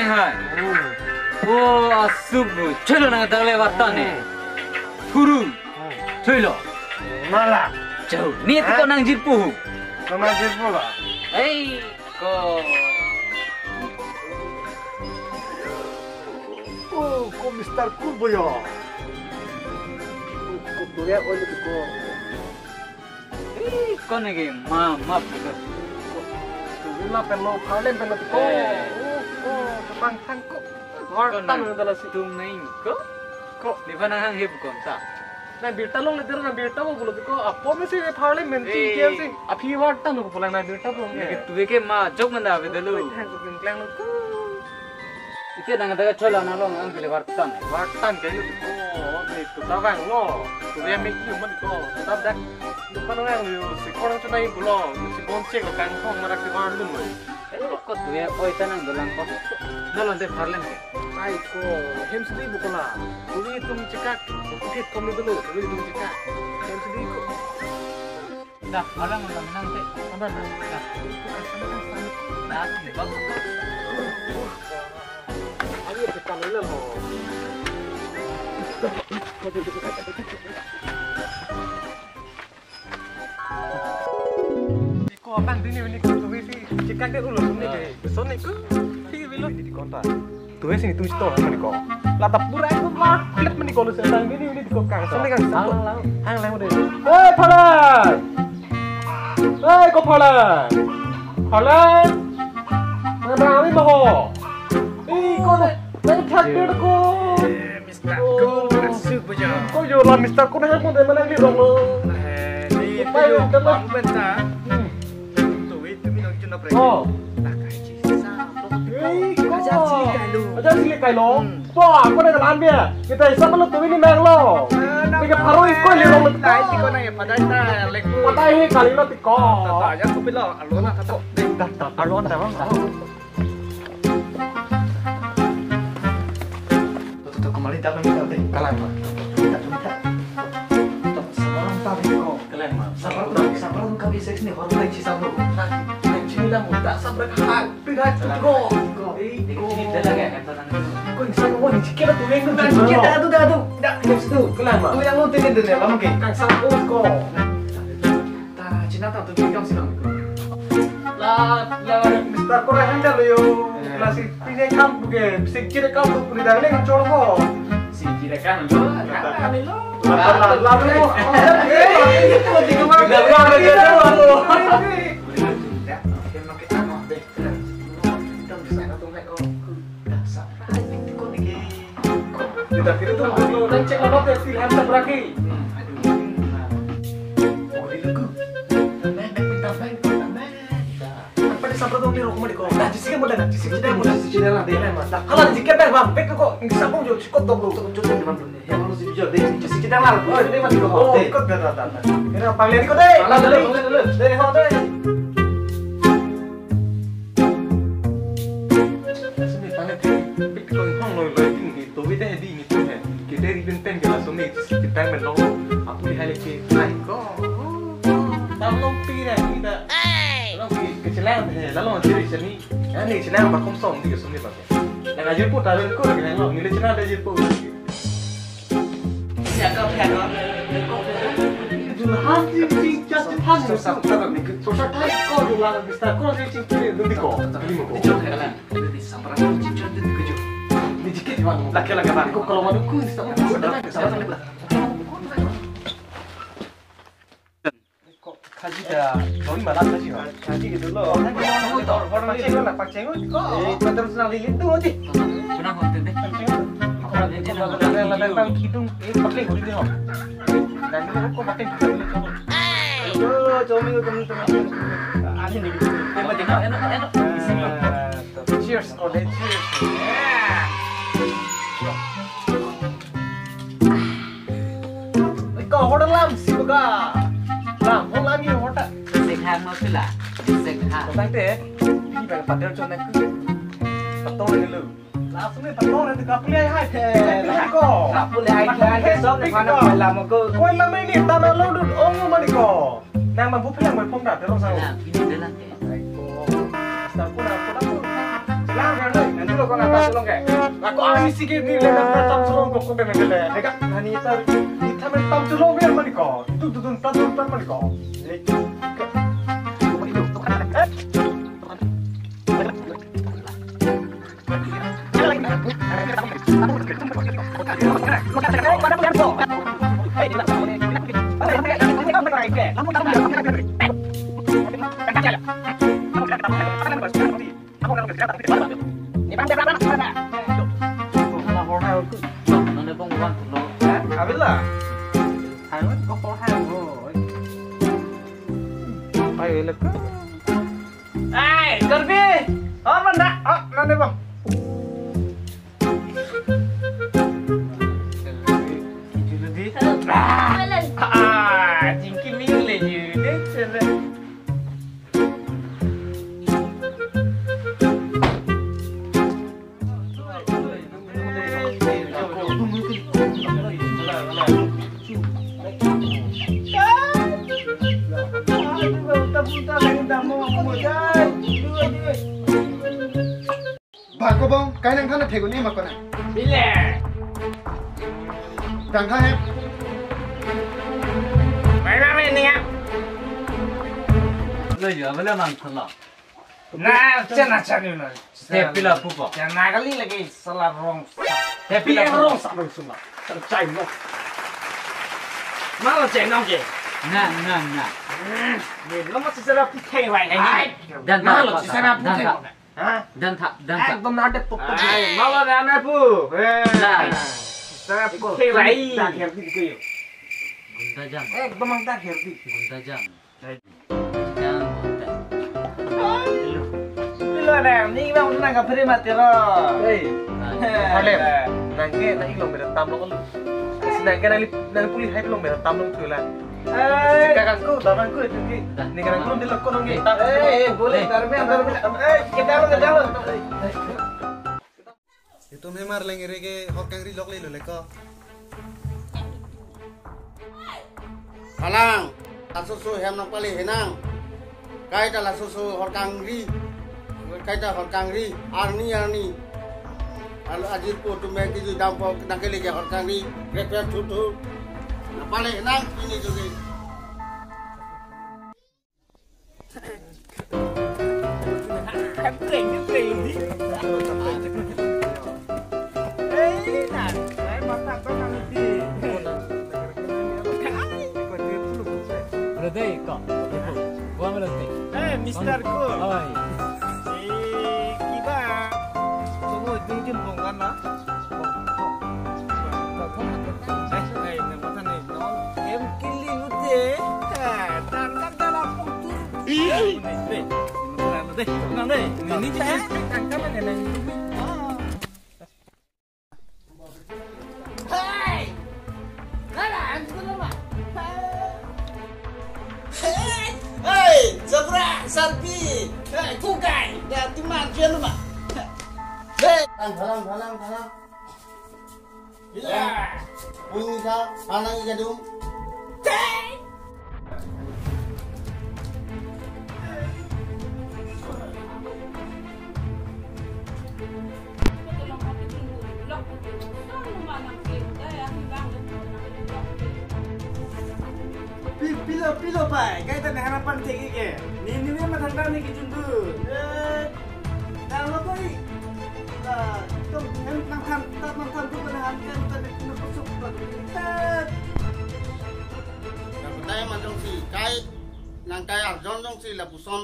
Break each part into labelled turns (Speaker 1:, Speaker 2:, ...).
Speaker 1: Hai hai. Oh asubu. Chelo nang tagle watane. Guru. Chelo.
Speaker 2: Malah.
Speaker 1: Jauh. Ni ko nang jipu.
Speaker 2: Sama jipu lah.
Speaker 1: Hey ko.
Speaker 2: Oh, kok Mister Kurbo ya? Kok dia oleh itu?
Speaker 1: Ko negi ma.
Speaker 2: Bila perlu kalian perlu itu. Oh, tentang tangkuk. Wartang adalah situ
Speaker 1: main ko.
Speaker 2: Kok
Speaker 1: Di mana hang hip konta.
Speaker 2: ना बेटा लोग लेते ना बेटा वो बोलो देखो आपो में से पार्लियामेंट की क्या से अभी वार्ता नो बोला ना बेटा बोल
Speaker 1: Negi tuwe ke ma jok manda bedalu.
Speaker 2: Clang लोग
Speaker 1: Ike nang daga chola na long ang bile wartan.
Speaker 2: वार्ता के लोग को नहीं तो तवांग लो तो ये में क्यों मत को तब तक दुकान में यो से कोन तो नहीं बोलो मुझे बोंचे को कांग को मरा के वार लूं
Speaker 1: Ko tuwe oi tanang dolang ko. Nalon te parlen ke.
Speaker 2: आई को हेमसदी बुकला तुम तुम चिका फिट कम दलो तुम चिका हेमसदी को
Speaker 1: Dah, alang nang nang te.
Speaker 2: apa ना
Speaker 1: Dah, bab.
Speaker 2: अभी ये काम ले लो को bang ini tuh sih cekak deh dulu ini deh soalnya itu sih bilang ini di konta tuh sini tuh store mana kok lah tapura itu mah klip mana kalau saya ini di kok kang soalnya kang hang lang udah hei Phalan hei kok Phalan mana kami mau ih kok nanti takdir kok
Speaker 1: Mister Ko masuk bojo.
Speaker 2: kok jualan Mister kok dah mau dari mana ini dong lo
Speaker 1: Ni
Speaker 2: Ayo,
Speaker 1: tu
Speaker 2: teman.
Speaker 1: bang benta. Tu itu minum cuna pre.
Speaker 2: oh
Speaker 1: Tak kaji sa.
Speaker 2: Ajar sili kai lo. Wah, aku ada kelan dia. Kita isa belum tuh ini meng lo. Tiga paru iko li lo betul.
Speaker 1: Tai tiko na ya padai ta leku.
Speaker 2: Patai he kali lo tiko.
Speaker 1: Ta ya ku bilo alona tato.
Speaker 2: Dah, alon dah bang.
Speaker 1: Tu kembali tak minta teh.
Speaker 2: Kalan mah. Minta. Seorang tahu kiko.
Speaker 1: Kelen mah.
Speaker 2: Sabar kau bisa sini baru lagi sabar. Cini lah muda sabar hak. Pindah tiko.
Speaker 1: Ini dah lagi kan tanang.
Speaker 2: Kau bisa mau ni cikir tu yang tu.
Speaker 1: Dah situ.
Speaker 2: Kelan mah.
Speaker 1: Tu yang lu tini dene lama ke.
Speaker 2: Kang sabar ko.
Speaker 1: Ta Cina ta tu kau sih bang.
Speaker 2: La Mister ko handle yo. La si pinay kamp ke. Sikir kamp puri dale ng cholo ko.
Speaker 1: Si kira kan lo. Kan lo.
Speaker 2: La mo. Ko di ko ma. Kita kira tuh lo cek lo teh pilihan seberaki.
Speaker 1: Oh di lugu. Minta bank.
Speaker 2: Apa di sampai tuh ni rumah di ko. Dah jisi mo dah jisi kita mo dah jisi dah deh mah. Kalau jisi kita bang, bek ko ingsa mo jo cikot to bro to jo di mana ni. Ya malu si jo deh jisi kita lah. Oh ini mah di ko. Oh ikut dah. Kira panggil di ko deh.
Speaker 1: Panggil dulu.
Speaker 2: Deh ho deh. Sini panggil bek ko hong lo ni to bi deh di ni tu hai. Kita ribbon pen ke langsung ni kita menong. Aku di halik ke. Ai ko. Tolong pira kita. Kecilan deh, lalu nanti sini, ini kecilan bakom som di kesini pakai. Yang ajar pun tahu kau lagi nengok, nilai kecilan ada ajar pun.
Speaker 1: Siapa pernah?
Speaker 2: Jual hati cincin cincin susah ni, susah thay kau jual bisa kau sih cincin lebih kau, tapi mau kau.
Speaker 1: Jom kan? Di sampai cincin itu kejo.
Speaker 2: Di jikit mana? Laki-laki apa? Kau kalau mau kau bisa mau kau. Kaji dah, kau ni malah kaji mah. Kaji gitu loh. Kamu tahu orang ni nak cengok ni kau. Betul senang lilit tu aje.
Speaker 1: Kenapa konten deh?
Speaker 2: Kalau dia datang hidung, pakai huri dia. Dan dia kau pakai huri. Oh, comi tu teman-teman. Ada ni.
Speaker 1: Enak.
Speaker 2: Cheers, kau deh cheers. Kau hotel lam sih buka. Lam, hotel lam ni hotel.
Speaker 1: Sekhan mau sila. Sekhan.
Speaker 2: Kau tanya, ini bagi pader cuma nak patong ni lu. Langsung ni patong nanti kau pilih hai. Kau.
Speaker 1: Tak boleh hai besok ni mana malam aku.
Speaker 2: Kau lama ini tanah laut ongo mani kau. Nang mampu pilih mau pom dah terus aku.
Speaker 1: Ini adalah
Speaker 2: Start pun aku. Silang kan ni. Nanti lo kau bang atas sulung ke. Aku amis sih ni lena tam sulung kok kok memang le. Eka nani tar kita men tam sulung biar mani ko. Tu tam mani ko.
Speaker 1: Nó bông bông thằng nó.
Speaker 2: Habis lah. Hangat kok kok hangat. Ayo lek. Garbi. Oh, mana? Oh, nanti bang. Jingki milih je deh.
Speaker 3: Bako bang, kaya nang kana thego ni makona.
Speaker 2: Bila.
Speaker 3: Tangka he.
Speaker 2: Mana ni ya?
Speaker 1: Lo ya bela mang thằng nó.
Speaker 2: Nah, cina cina ni.
Speaker 1: Happy lah pupa.
Speaker 2: Jangan kali lagi salah wrong.
Speaker 1: Happy lah
Speaker 2: wrong sama semua. Tercai no. Malah cai nong je.
Speaker 1: Nah.
Speaker 2: Ni lama secara putih wai ni.
Speaker 1: Dan
Speaker 2: malah secara putih. Hah?
Speaker 1: Dan tak.
Speaker 2: Ekdom ada tutup. Malah dah nak pu.
Speaker 1: Nah.
Speaker 2: Secara putih wai. Tak herdi kau.
Speaker 1: Gunda jam.
Speaker 2: Ekdom tak herdi.
Speaker 1: Gunda jam. Jangan gunda.
Speaker 2: Bila dah ni bang nak kapri mati lah. Boleh.
Speaker 1: Hey.
Speaker 2: Nanti nak ilmu berentam lo kalau. Sedangkan nanti pulih hai belum berentam lo tu lah. Kakakku, damanku itu ni. Ni kan aku dia lekor ni. Boleh. Kita lo.
Speaker 3: Itu memar lengere ke hokang ri lok le lo leko.
Speaker 4: Halang, asusu hem nak pali henang. Kai ta asusu hokang ri. Kai ta hokang ri. Arni. Kalau ajir ko tu meki ju dampo nakeli ke hokang ri. Repair tutu. Nak pali henang ini juga.
Speaker 2: Playing ni. Nah, saya masak kau nanti.
Speaker 1: Berarti kok. Gua berarti.
Speaker 2: Mister Ku.
Speaker 1: Oi.
Speaker 2: Kiba. Semua jujur bongkan lah. Em killing ute. Tangkap dalam putur. Nang deh. Ini je tangkap kan yang ini.
Speaker 4: Hey, Zabra, Sarpi, hey, Kukai, dah timan je lu mak. Hey, halang. Bila, bunyi kau, halang gadung.
Speaker 2: Pilo pai, kaya tak harapan tinggi ke? Ni memang tanda ni kijundu. Dah lo koi. Tu nang tham tu benahan kan tadi kena pusuk lagi.
Speaker 4: Tay manjong si kai nang kai arjon jong si la puson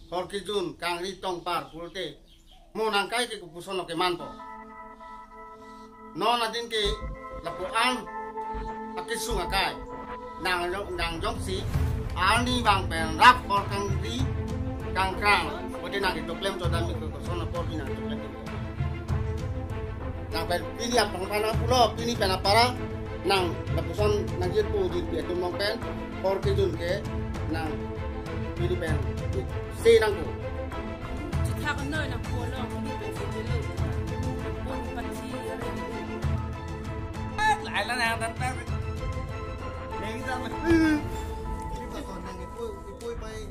Speaker 4: hor kijun kang ri tong par pulte mo nang kai ke puson ke manto no na din ke la pu an akisunga kai nang jong si ani bang pen rak hor kang ri kang ode nang to klem to dan mi ko sona por nang to klem nang pen pilih apa kana pulo pilih pen para nang lapusan nang jitu di itu mungkin hor kijun ke nang pilih pen si nang ko
Speaker 5: Kita kena nak bola ni pun dulu. Pun pasti ada.
Speaker 2: Lại là nào ta. Ni kita.
Speaker 3: Ini bakal nang ipoi pai